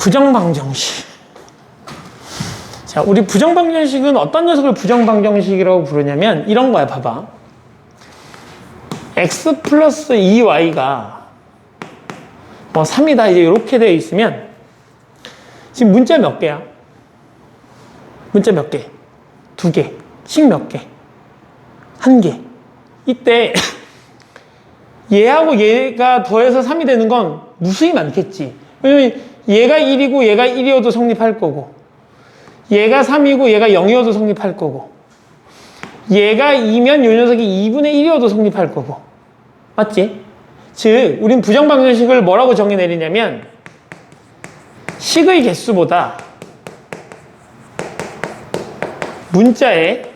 부정방정식. 자, 우리 부정방정식은 어떤 녀석을 부정방정식이라고 부르냐면 이런 거야. 봐봐. x 플러스 2y가 뭐 3이다 이제 이렇게 되어 있으면 지금 문자 몇 개야? 문자 몇 개? 2개. 식 몇 개? 1개. 이때 얘하고 얘가 더해서 3이 되는 건 무수히 많겠지. 왜냐면 얘가 1이고 얘가 1이어도 성립할 거고, 얘가 3이고 얘가 0이어도 성립할 거고, 얘가 2면 요 녀석이 2분의 1이어도 성립할 거고. 맞지? 즉 우린 부정방정식을 뭐라고 정의 내리냐면 식의 개수보다 문자의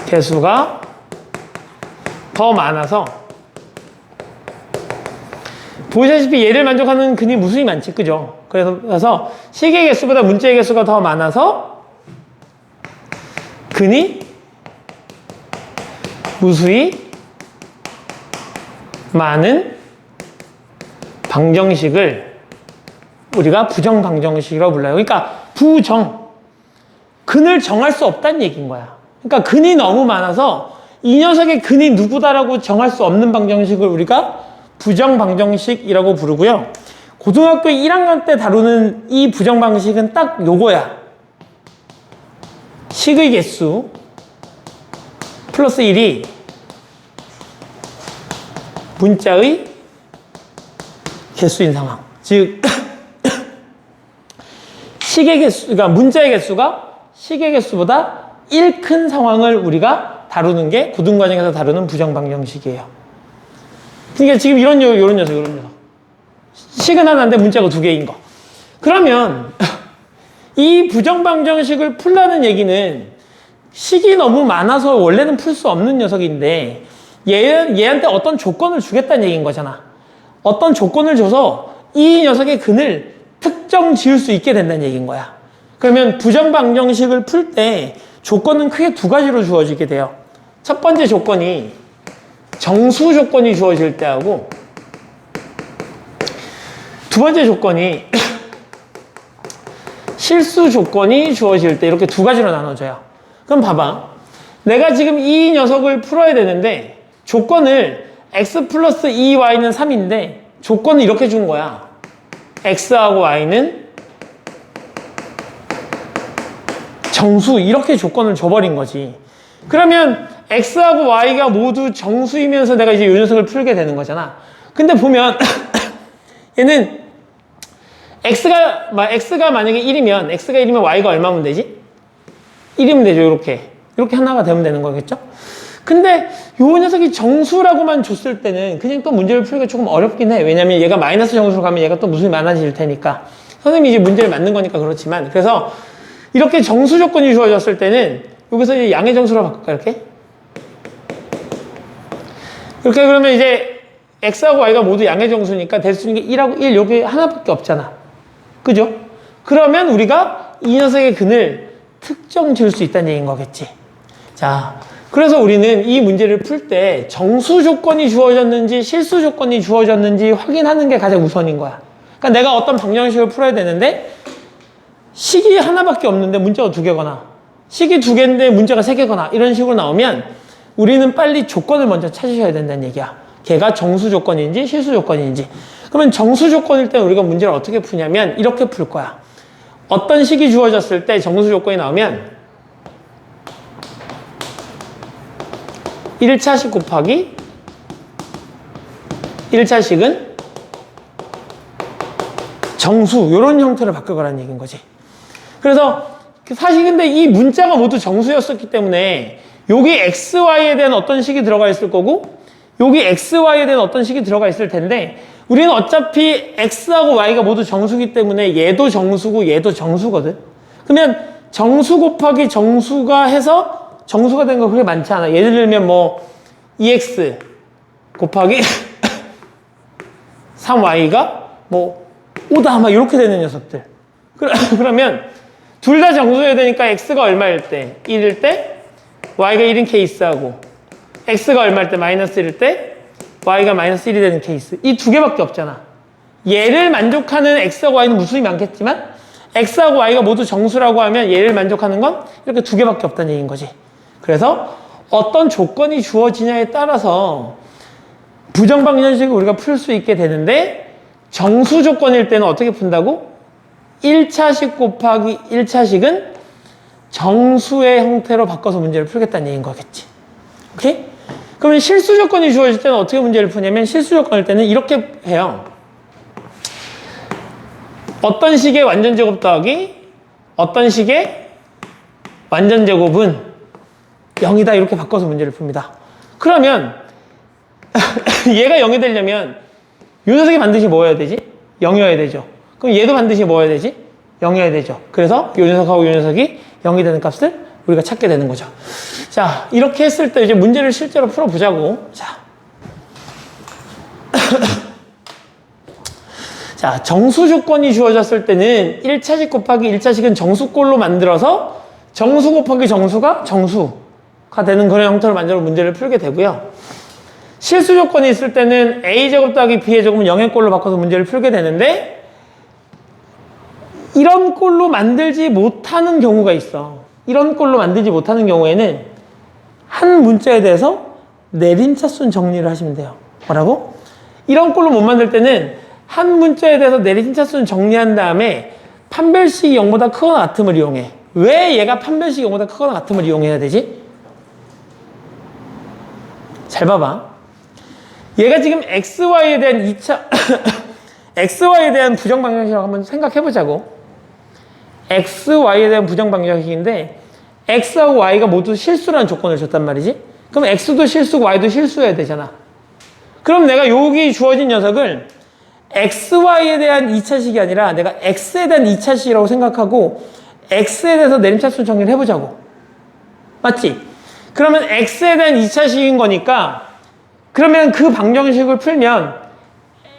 개수가 더 많아서, 보시다시피 얘를 만족하는 근이 무수히 많지, 그죠? 그래서 식의 개수보다 문자의 개수가 더 많아서 근이 무수히 많은 방정식을 우리가 부정방정식이라고 불러요. 그러니까 근을 정할 수 없다는 얘기인 거야. 그러니까 근이 너무 많아서 이 녀석의 근이 누구다라고 정할 수 없는 방정식을 우리가 부정방정식이라고 부르고요. 고등학교 1학년 때 다루는 이 부정방식은 딱 요거야. 식의 개수 플러스 1이 문자의 개수인 상황. 즉 식의 개수, 그러니까 문자의 개수가 식의 개수보다 1 큰 상황을 우리가 다루는 게 고등과정에서 다루는 부정방정식이에요. 그러니까 지금 이런 녀석. 식은 하나인데 문자가 2개인 거. 그러면 이 부정방정식을 풀라는 얘기는 식이 너무 많아서 원래는 풀 수 없는 녀석인데 얘한테 어떤 조건을 주겠다는 얘기인 거잖아. 어떤 조건을 줘서 이 녀석의 근을 특정 지을 수 있게 된다는 얘기인 거야. 그러면 부정방정식을 풀 때 조건은 크게 2가지로 주어지게 돼요. 첫 번째 조건이 정수 조건이 주어질 때 하고, 두 번째 조건이 실수 조건이 주어질 때, 이렇게 2가지로 나눠져요. 그럼 봐봐. 내가 지금 이 녀석을 풀어야 되는데 조건을 x 플러스 2y는 3인데 조건을 이렇게 준 거야. x하고 y는 정수, 이렇게 조건을 줘버린 거지. 그러면 x하고 y가 모두 정수이면서 내가 이제 이 녀석을 풀게 되는 거잖아. 근데 보면 얘는 x가 만약에 1이면 x가 1이면 y가 얼마면 되지? 1이면 되죠. 이렇게 하나가 되면 되는 거겠죠? 근데 이 녀석이 정수라고만 줬을 때는 그냥 또 문제를 풀기가 조금 어렵긴 해. 왜냐면 얘가 마이너스 정수로 가면 얘가 또 무슨 많아질 테니까. 선생님이 이제 문제를 만든 거니까 그렇지만, 그래서 이렇게 정수 조건이 주어졌을 때는 여기서 이제 양의 정수로 바꿀까, 이렇게 그러면 이제 x하고 y가 모두 양의 정수니까 될 수 있는 게 1하고 1, 여기 하나밖에 없잖아. 그죠? 그러면 우리가 이 녀석의 근을 특정 지을 수 있다는 얘기인 거겠지. 자, 그래서 우리는 이 문제를 풀 때 정수 조건이 주어졌는지 실수 조건이 주어졌는지 확인하는 게 가장 우선인 거야. 그러니까 내가 어떤 방정식을 풀어야 되는데 식이 하나밖에 없는데 문자가 2개거나 식이 2개인데 문자가 3개거나 이런 식으로 나오면 우리는 빨리 조건을 먼저 찾으셔야 된다는 얘기야. 걔가 정수 조건인지 실수 조건인지. 그러면 정수 조건일 때 우리가 문제를 어떻게 푸냐면 이렇게 풀 거야. 어떤 식이 주어졌을 때 정수 조건이 나오면 1차식 곱하기 1차식은 정수, 이런 형태로 바꿔가라는 얘기인 거지. 그래서 사실 근데 이 문자가 모두 정수였었기 때문에 여기 xy에 대한 어떤 식이 들어가 있을 거고 여기 xy에 대한 어떤 식이 들어가 있을 텐데 우리는 어차피 x하고 y가 모두 정수기 때문에 얘도 정수고 얘도 정수거든. 그러면 정수 곱하기 정수가 해서 정수가 된 거 그렇게 많지 않아. 예를 들면 뭐 2x 곱하기 3y가 뭐 5다 막 이렇게 되는 녀석들. 그러면 둘 다 정수여야 되니까 x가 얼마일 때? 1일 때 y가 1인 케이스하고 x가 얼마일 때? 마이너스 1일 때 y가 마이너스 1이 되는 케이스. 이 2개밖에 없잖아. 얘를 만족하는 x하고 y는 무수히 많겠지만 x하고 y가 모두 정수라고 하면 얘를 만족하는 건 이렇게 두 개밖에 없다는 얘기인 거지. 그래서 어떤 조건이 주어지냐에 따라서 부정방정식을 우리가 풀 수 있게 되는데 정수 조건일 때는 어떻게 푼다고? 1차식 곱하기 1차식은 정수의 형태로 바꿔서 문제를 풀겠다는 얘기인 거겠지. 오케이? 그러면 실수 조건이 주어질 때는 어떻게 문제를 푸냐면 실수 조건일 때는 이렇게 해요. 어떤 식의 완전제곱 더하기 어떤 식의 완전제곱은 0이다 이렇게 바꿔서 문제를 풉니다. 그러면 얘가 0이 되려면 이 녀석이 반드시 뭐여야 되지? 0이어야 되죠. 그럼 얘도 반드시 뭐여야 되지? 0이어야 되죠. 그래서 이 녀석하고 이 녀석이 0이 되는 값을 우리가 찾게 되는 거죠. 자, 이렇게 했을 때 이제 문제를 실제로 풀어보자고. 자, 정수 조건이 주어졌을 때는 1차식 곱하기 1차식은 정수꼴로 만들어서 정수 곱하기 정수가 정수가 되는 그런 형태로 만들어 문제를 풀게 되고요. 실수 조건이 있을 때는 a제곱 더하기 b의 제곱은 0의 꼴로 바꿔서 문제를 풀게 되는데 이런 꼴로 만들지 못하는 경우가 있어. 이런 꼴로 만들지 못하는 경우에는 한 문자에 대해서 내림차순 정리를 하시면 돼요. 뭐라고? 이런 꼴로 못 만들 때는 한 문자에 대해서 내림차순 정리한 다음에 판별식이 0보다 크거나 같음을 이용해. 왜 얘가 판별식이 0보다 크거나 같음을 이용해야 되지? 잘 봐봐. 얘가 지금 XY에 대한 2차 XY에 대한 부정방정식이라고 한번 생각해보자고. XY에 대한 부정방정식인데 X하고 Y가 모두 실수라는 조건을 줬단 말이지. 그럼 X도 실수고 Y도 실수여야 되잖아. 그럼 내가 여기 주어진 녀석을 XY에 대한 2차식이 아니라 내가 X에 대한 2차식이라고 생각하고 X에 대해서 내림차순 정리를 해보자고. 맞지? 그러면 X에 대한 2차식인 거니까 그러면 그 방정식을 풀면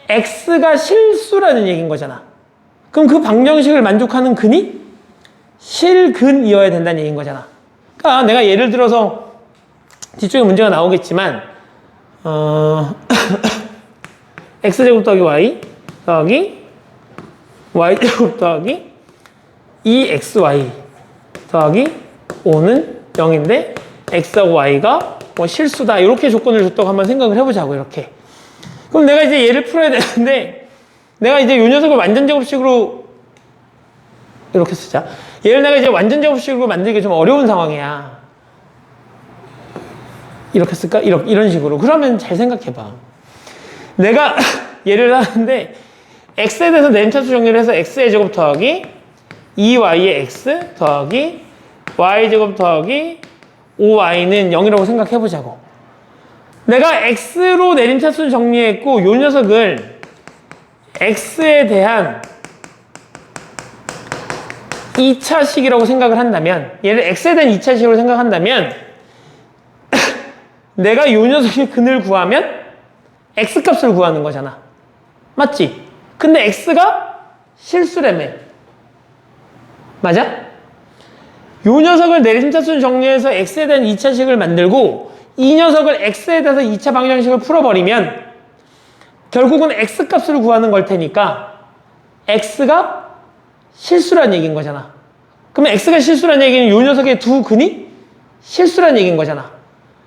X가 실수라는 얘기인 거잖아. 그럼 그 방정식을 만족하는 근이 실근이어야 된다는 얘기인 거잖아. 그러니까 내가 예를 들어서 뒤쪽에 문제가 나오겠지만 X제곱 더하기 Y 더하기 Y제곱 더하기 2XY 더하기 5는 0인데 X하고 Y가 뭐 실수다 이렇게 조건을 줬다고 한번 생각을 해보자고. 이렇게 그럼 내가 이제 얘를 풀어야 되는데 내가 이제 요 녀석을 완전제곱식으로 이렇게 쓰자. 얘를 내가 이제 완전제곱식으로 만들기 좀 어려운 상황이야. 이렇게 쓸까? 이런 식으로. 그러면 잘 생각해봐. 내가 얘를 하는데 x에 대해서 내림차수 정리를 해서 x의 제곱 더하기 2y의 x 더하기 y제곱 더하기 5y는 0이라고 생각해보자고. 내가 x로 내림차수 정리했고 요 녀석을 x에 대한 2차식이라고 생각을 한다면 얘를 x에 대한 2차식으로 생각한다면 내가 요 녀석의 근을 구하면 x값을 구하는 거잖아. 맞지? 근데 x가 실수라며. 맞아? 요 녀석을 내림차순 정리해서 x에 대한 2차식을 만들고 이 녀석을 x에 대해서 2차 방정식을 풀어버리면 결국은 x값을 구하는 걸 테니까 x가 실수란 얘기인 거잖아. 그러면 x가 실수란 얘기는 요 녀석의 두 근이 실수란 얘기인 거잖아.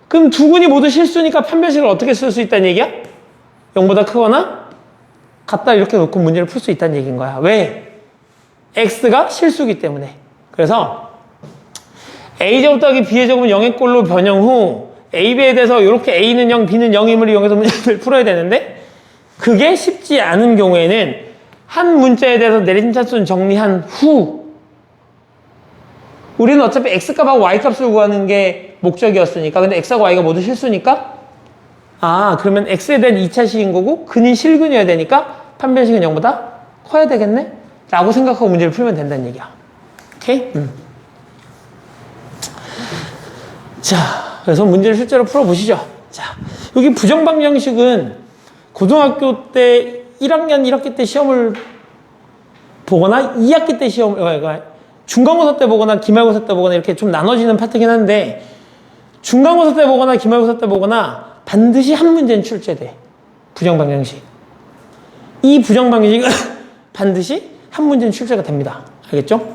그럼 두 근이 모두 실수니까 판별식을 어떻게 쓸 수 있다는 얘기야? 0보다 크거나 같다 이렇게 놓고 문제를 풀 수 있다는 얘기인 거야. 왜? x가 실수기 때문에. 그래서 a제곱 더하기 b의 제곱은 0의 꼴로 변형 후 a, b에 대해서 이렇게 a는 0, b는 0임을 이용해서 문제를 풀어야 되는데 그게 쉽지 않은 경우에는 한 문자에 대해서 내림차순 정리한 후 우리는 어차피 x값하고 y값을 구하는 게 목적이었으니까 근데 x하고 y가 모두 실수니까 그러면 x에 대한 2차식인 거고 근이 실근이어야 되니까 판별식은 0보다 커야 되겠네? 라고 생각하고 문제를 풀면 된다는 얘기야. 오케이? 자, 그래서 문제를 실제로 풀어보시죠. 자, 여기 부정방정식은 고등학교 때 1학년 1학기 때 시험을 보거나 2학기 때 시험을 중간고사 때 보거나 기말고사 때 보거나 이렇게 좀 나눠지는 파트긴 한데 중간고사 때 보거나 기말고사 때 보거나 반드시 한 문제는 출제돼. 부정방정식. 이 부정 방정식은 반드시 한 문제는 출제가 됩니다. 알겠죠?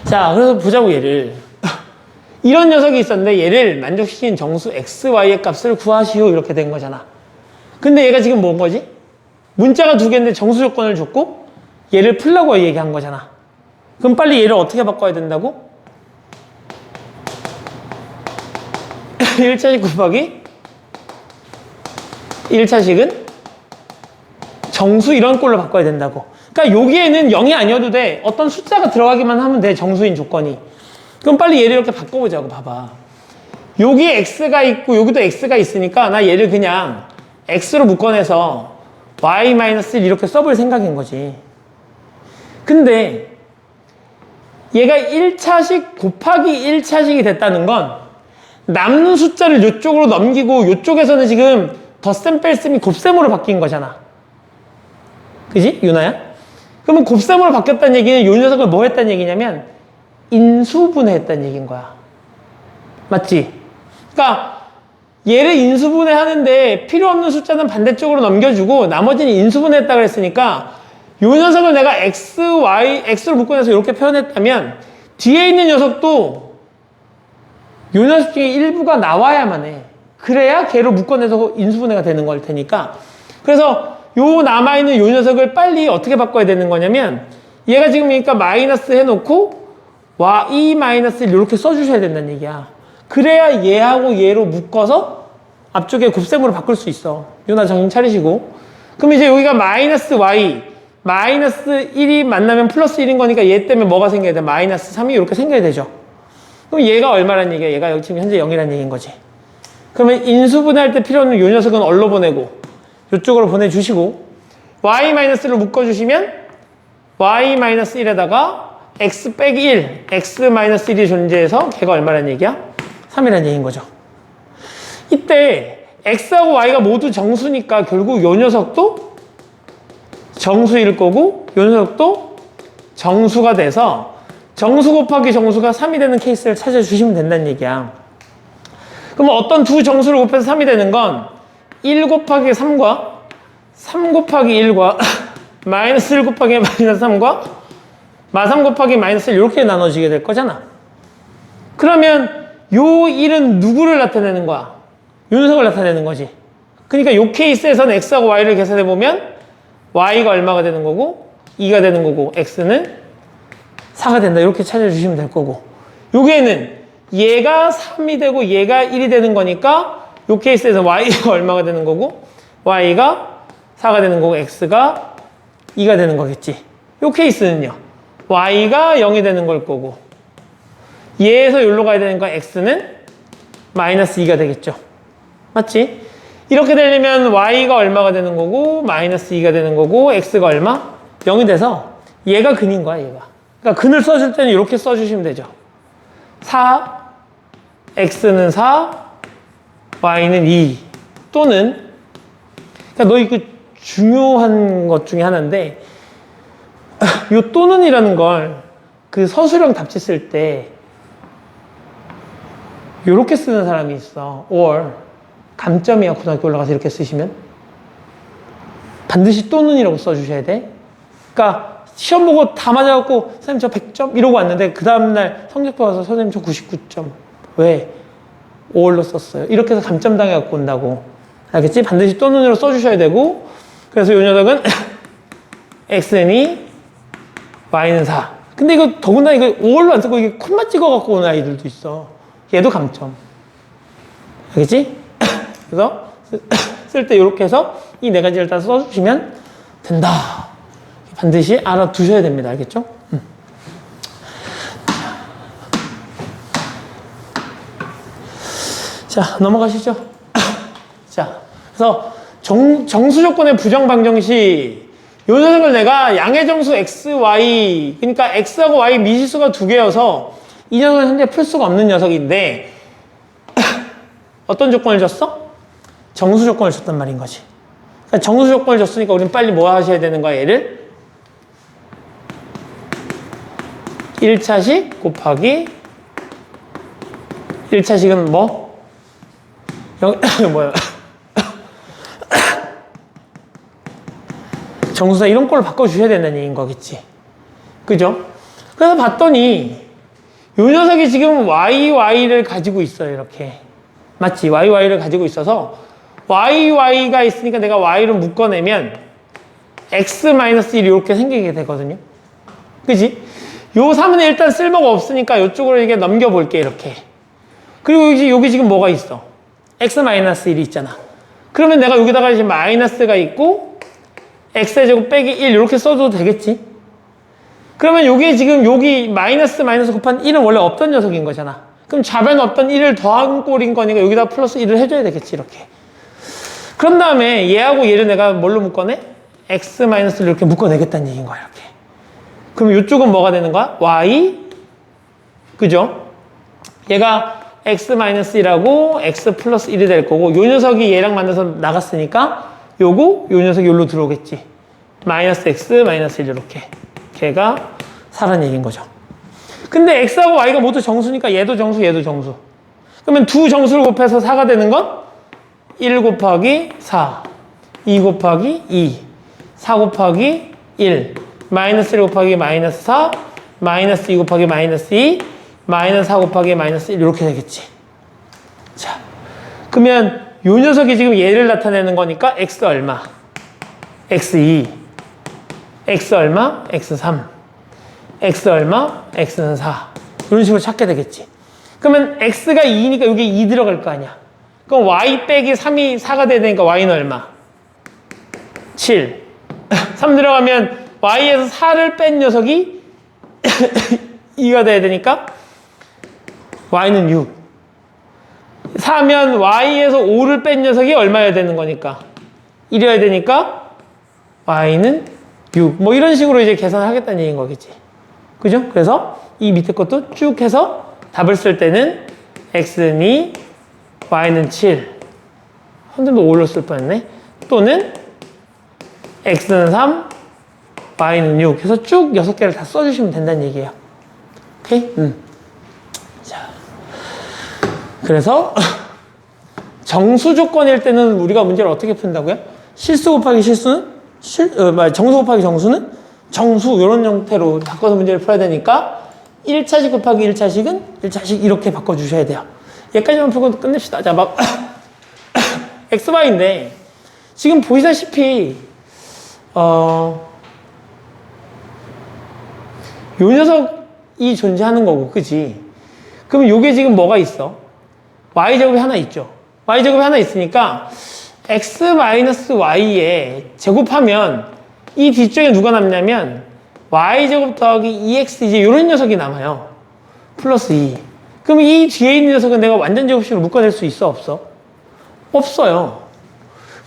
자, 그래서 보자고 얘를. 이런 녀석이 있었는데 얘를 만족시킨 정수 x, y의 값을 구하시오 이렇게 된 거잖아. 근데 얘가 지금 뭔 거지? 문자가 두 개인데 정수 조건을 줬고 얘를 풀라고 얘기한 거잖아. 그럼 빨리 얘를 어떻게 바꿔야 된다고? 1차식 곱하기 1차식은 정수 이런 꼴로 바꿔야 된다고. 그러니까 여기에는 0이 아니어도 돼. 어떤 숫자가 들어가기만 하면 돼. 정수인 조건이. 그럼 빨리 얘를 이렇게 바꿔보자고. 봐봐. 여기에 x가 있고 여기도 x가 있으니까 나 얘를 그냥 x로 묶어내서 y-1 이렇게 써볼 생각인 거지. 근데 얘가 1차식 곱하기 1차식이 됐다는 건 남는 숫자를 이쪽으로 넘기고 이쪽에서는 지금 덧셈 뺄셈이 곱셈으로 바뀐 거잖아. 그지? 유나야? 그러면 곱셈으로 바뀌었다는 얘기는 이 녀석을 뭐 했다는 얘기냐면 인수분해했다는 얘기인 거야. 맞지? 그러니까 얘를 인수분해 하는데 필요 없는 숫자는 반대쪽으로 넘겨주고 나머지는 인수분해했다 그랬으니까 이 녀석을 내가 x, y, x로 묶어내서 이렇게 표현했다면 뒤에 있는 녀석도 이 녀석 중에 일부가 나와야만 해. 그래야 걔로 묶어내서 인수분해가 되는 걸 테니까. 그래서 요 남아있는 요 녀석을 빨리 어떻게 바꿔야 되는 거냐면 얘가 지금 그러니까 마이너스 해놓고 y 마이너스를 이렇게 써주셔야 된다는 얘기야. 그래야 얘하고 얘로 묶어서 앞쪽에 곱셈으로 바꿀 수 있어. 요나 정신 차리시고. 그럼 이제 여기가 마이너스 y 마이너스 1이 만나면 플러스 1인 거니까 얘 때문에 뭐가 생겨야 돼? 마이너스 3이 이렇게 생겨야 되죠. 그럼 얘가 얼마란 얘기야? 얘가 지금 현재 0이란 얘기인 거지. 그러면 인수분해할 때 필요 없는 요 녀석은 얼로 보내고 이쪽으로 보내주시고 y-를 묶어주시면 y-1에다가 x 빼기 1, x-1이 존재해서 걔가 얼마란 얘기야? 3이란 얘기인 거죠. 이때 x하고 y가 모두 정수니까 결국 요 녀석도 정수일 거고 요 녀석도 정수가 돼서 정수 곱하기 정수가 3이 되는 케이스를 찾아주시면 된다는 얘기야. 그럼 어떤 두 정수를 곱해서 3이 되는 건 1 곱하기 3과 3 곱하기 1과 마이너스 1 곱하기 마이너스 3과 마3 곱하기 마이너스 1 이렇게 나눠지게 될 거잖아. 그러면 요 1은 누구를 나타내는 거야? 요 녀석을 나타내는 거지. 그러니까 요 케이스에서는 x하고 y를 계산해 보면 y가 얼마가 되는 거고 2가 되는 거고 x는 4가 된다. 이렇게 찾아주시면 될 거고 여기에는 얘가 3이 되고 얘가 1이 되는 거니까 요 케이스에서 y가 얼마가 되는 거고 y가 4가 되는 거고 x가 2가 되는 거겠지. 요 케이스는요. y가 0이 되는 걸 거고 얘에서 여기로 가야 되니까 x는 마이너스 2가 되겠죠. 맞지? 이렇게 되려면 y가 얼마가 되는 거고 마이너스 2가 되는 거고 x가 얼마? 0이 돼서 얘가 근인 거야. 얘가. 그러니까 근을 써줄 때는 이렇게 써주시면 되죠. 4, x는 4, y는 2 또는 그러니까 너 이거 중요한 것 중에 하나인데 요 또는이라는 걸 그 서술형 답지 쓸 때 요렇게 쓰는 사람이 있어. or 감점이야. 고등학교 올라가서 이렇게 쓰시면 반드시 또는이라고 써주셔야 돼. 그러니까 시험 보고 다 맞아갖고 선생님 저 100점 이러고 왔는데 그 다음날 성적표 와서 선생님 저 99점 왜? 5월로 썼어요. 이렇게 해서 감점 당해갖고 온다고. 알겠지? 반드시 또는으로 써주셔야 되고 그래서 요 녀석은 x는 2, y는 4. 근데 이거 더군다나 이거 5월로 안 쓰고 이게 콤마 찍어갖고 오는 아이들도 있어. 얘도 감점. 알겠지? 그래서 쓸 때 이렇게 해서 이 네 가지를 다 써주시면 된다. 반드시 알아두셔야 됩니다. 알겠죠? 자, 넘어가시죠. 자, 그래서 정수 조건의 부정 방정식 요 녀석을 내가 양의 정수 x, y 그러니까 x하고 y 미지수가 두 개여서 이 녀석은 현재 풀 수가 없는 녀석인데 어떤 조건을 줬어? 정수 조건을 줬단 말인 거지. 그러니까 정수 조건을 줬으니까 우리는 빨리 뭐 하셔야 되는 거야? 얘를 1차식 곱하기 1차식은 뭐? 뭐야? 정수사 이런 꼴로 바꿔주셔야 된다는 얘기인 거겠지. 그죠? 그래서 봤더니 요 녀석이 지금 YY를 가지고 있어요. 이렇게. 맞지? YY를 가지고 있어서 YY가 있으니까 내가 Y로 묶어내면 X-1 이렇게 생기게 되거든요. 그지? 요 3은 일단 쓸모가 없으니까 이쪽으로 이렇게 넘겨볼게. 이렇게. 그리고 여기 지금 뭐가 있어? X-1이 있잖아. 그러면 내가 여기다가 이제 마이너스가 있고 X의 제곱 빼기 1 이렇게 써도 되겠지? 그러면 요게 지금 여기 마이너스 곱한 1은 원래 없던 녀석인 거잖아. 그럼 좌변 없던 1을 더한 꼴인 거니까 여기다 플러스 1을 해줘야 되겠지, 이렇게. 그런 다음에 얘하고 얘를 내가 뭘로 묶어내? X-를 이렇게 묶어내겠다는 얘기인 거야, 이렇게. 그럼 이쪽은 뭐가 되는 거야? Y, 그죠? 얘가 X-1하고 X 플러스 1이 될 거고, 요 녀석이 얘랑 만나서 나갔으니까 요 녀석이 여기로 들어오겠지. 마이너스 X, 마이너스 1 이렇게. 걔가 사라는 얘기인 거죠. 근데 X하고 Y가 모두 정수니까 얘도 정수, 얘도 정수. 그러면 두 정수를 곱해서 4가 되는 건 1 곱하기 4, 2 곱하기 2, 4 곱하기 1, 마이너스 1 곱하기 마이너스 4, 마이너스 2 곱하기 마이너스 2, 마이너스 4 곱하기 마이너스 1 이렇게 되겠지. 자, 그러면 요 녀석이 지금 얘를 나타내는 거니까 X 얼마? X2, X 얼마? X3, X 얼마? X는 4. 이런 식으로 찾게 되겠지. 그러면 X가 2니까 여기 2 들어갈 거 아니야. 그럼 Y 빼기 3이 4가 돼야 되니까 Y는 얼마? 7. 3 들어가면 Y에서 4를 뺀 녀석이 2가 돼야 되니까 Y는 6. 4면 Y에서 5를 뺀 녀석이 얼마여야 되는 거니까? 1이어야 되니까 Y는 6. 뭐 이런 식으로 이제 계산을 하겠다는 얘기인 거겠지. 그죠? 그래서 이 밑에 것도 쭉 해서 답을 쓸 때는 X는 2, Y는 7. 한점도 5로 쓸 뻔했네. 또는 X는 3, Y는 6. 해서 쭉 6개를 다 써주시면 된다는 얘기예요. 오케이? 자. 그래서 정수 조건일 때는 우리가 문제를 어떻게 푼다고요? 실수 곱하기 실수는? 정수 곱하기 정수는? 정수 이런 형태로 바꿔서 문제를 풀어야 되니까 1차식 곱하기 1차식은 1차식 이렇게 바꿔주셔야 돼요. 여기까지만 풀고 끝냅시다. 자, 막 XY인데 지금 보시다시피 요 녀석이 존재하는 거고, 그지? 그러면 요게 지금 뭐가 있어? Y제곱이 하나 있죠. Y제곱이 하나 있으니까 X-Y에 제곱하면 이 뒤쪽에 누가 남냐면 Y제곱 더하기 2X 이제 요런 녀석이 남아요. 플러스 2. 그럼 이 뒤에 있는 녀석은 내가 완전 제곱식으로 묶어낼 수 있어? 없어? 없어요.